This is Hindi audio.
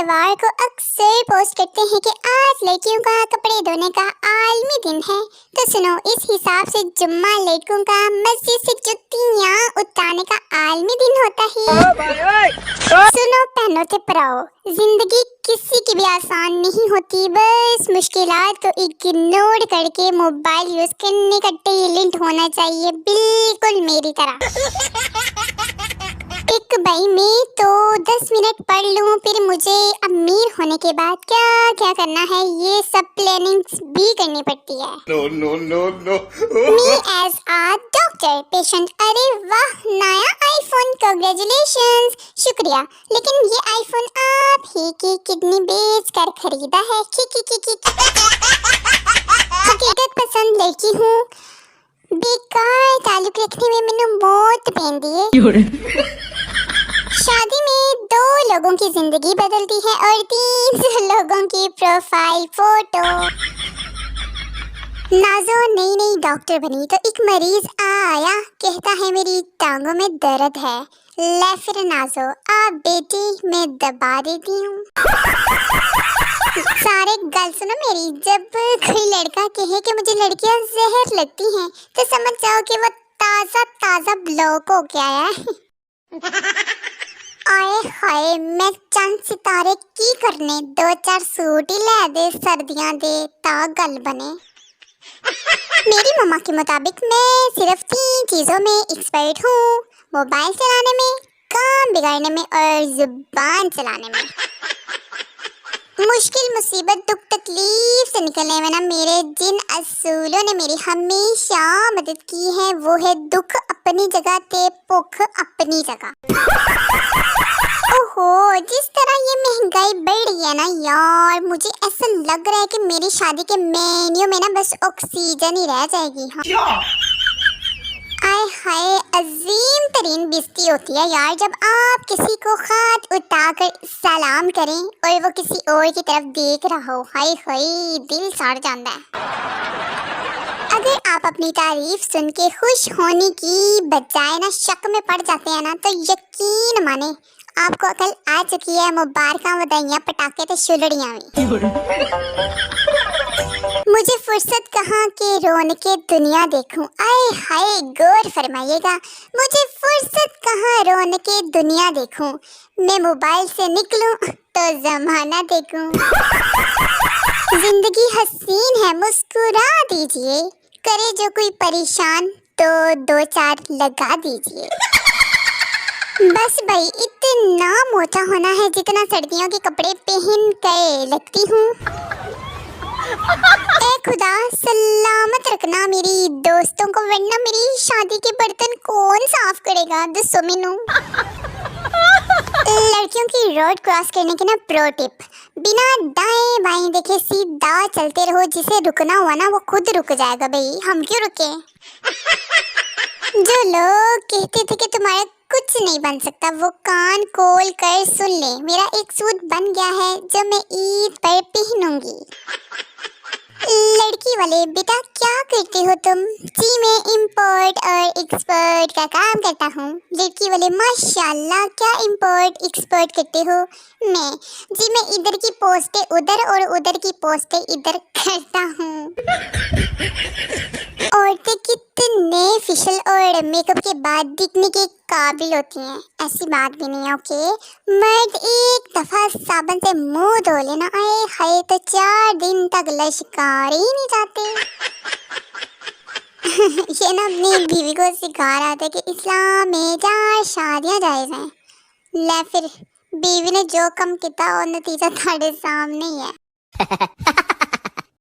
इतवार को अक्सर पोस्ट करते हैं कि आज लड़कियों का कपड़े धोने का आलमी दिन है। तो सुनो, इस हिसाब से जुम्मा लड़कों का मस्जिद से जुतियां उतारने का आलमी दिन होता है। सुनो पहनो थे पराओ, जिंदगी किसी की भी आसान नहीं होती। बस मुश्किलात को इग्नोर करके मोबाइल यूज करने का टैलेंट होना चाहिए, बिल्कुल मेरी तरह। एक भाई मैं तो 10 मिनट पढ़ लूं, फिर मुझे अमीर होने के बाद क्या क्या करना है ये सब प्लानिंग्स भी करनी पड़ती है। No. Me as a doctor patient, अरे वाह नया आईफोन, कांग्रेचुलेशंस, शुक्रिया। लेकिन ये आईफोन आप ही की किडनी बेच कर खरीदा है। हकीकत पसंद लड़की हूँ, बेकार ताल्लुक रखने में मैंने मौत पहन दी है। शादी में 2 लोगों की जिंदगी बदलती है और 3 लोगों की प्रोफाइल फोटो। नाजो नई डॉक्टर बनी तो एक मरीज आया, कहता है मेरी टांगों में दर्द है। ले फिर नाजो, आप बेटी मैं दबा देती हूँ। सारे गल सुनो मेरी, जब कोई लड़का कहे कि मुझे लड़कियां जहर लगती हैं तो समझ जाओ कि वो ताजा ब्लॉक हो के आया है। आए हाय, मैं चंद सितारे की करने 2-4 सूट ही ले दे सर्दियां दे ता गल बने। मेरी मम्मा के मुताबिक मैं सिर्फ 3 चीजों में एक्सपर्ट हूँ, मोबाइल चलाने में, काम बिगाड़ने में और जुबान चलाने में। मुश्किल मुसीबत दुख तकलीफ से निकलने में ना मेरे जिन असूलों ने मेरी हमेशा मदद की है वो है दुख अपनी जगह ते भुख अपनी जगह। ओहो, जिस तरह ये महंगाई बढ़ रही है ना यार, मुझे ऐसा लग रहा है कि मेरी शादी के मेन्यू में ना बस ऑक्सीजन ही रह जाएगी। हाँ आए हाय, अजीम तरीन बेइज्जती होती है यार जब आप किसी को खत उठाकर सलाम करें और वो किसी और की तरफ देख रहा हो। हाय हाय, दिल सड़ जाता है। अगर आप अपनी तारीफ सुन के खुश होने की बजाय ना शक में पड़ जाते हैं ना, तो यकीन माने आपको अकल आ चुकी है। मुबारकां, बधाइयां, पटाखे ते शुलड़ियां भी। मुझे फुर्सत कहाँ के रौनके दुनिया देखूं। आए हाय, गौर फरमाइएगा, मुझे फुर्सत कहाँ रौनके दुनिया देखूं। मैं मोबाइल से निकलूं तो जमाना देखूं। जिंदगी हसीन है, मुस्कुरा दीजिए। करे जो कोई परेशान तो 2-4 लगा दीजिए। बस भाई इतना मोटा होना है जितना सर्दियों के कपड़े पहन कर लगती हूँ। ए खुदा सलामत रखना मेरी दोस्तों को, वरना मेरी शादी के बर्तन कौन साफ करेगा। दसो मैनू। लड़कियों की रोड क्रॉस करने की ना प्रो टिप, बिना दाएं बाएं देखे सीधा चलते रहो। जिसे रुकना हुआ ना वो खुद रुक जाएगा। भाई हम क्यों रुके। जो लोग कहते थे कि तुम्हारा कुछ नहीं बन सकता, वो कान खोल कर सुन ले। मेरा एक सूट बन गया है जो मैं ईद पर पहनूंगी। लड़की वाले, बेटा क्या करते हो तुम? जी मैं इंपोर्ट और एक्सपोर्ट का काम करता हूँ। लड़की वाले, माशाल्लाह क्या इंपोर्ट एक्सपोर्ट करते हो? मैं इधर की पोस्टें उधर और उधर की पोस्टें इधर करता हूँ। औरतें कितने फेशियल और मेकअप के बाद दिखने के काबिल होती हैं, ऐसी बात भी नहीं है। ओके, मर्द एक दफा साबुन से मुंह धो लेना, आए हाय, तो 4 दिन तक लश्कार ही नहीं जाते। ये ना अपनी बीवी को सिखा रहा था कि इस्लाम में 4 शादियां जायज हैं। ले फिर बीवी ने जो कम किया और नतीजा तुम्हारे सामने ही है।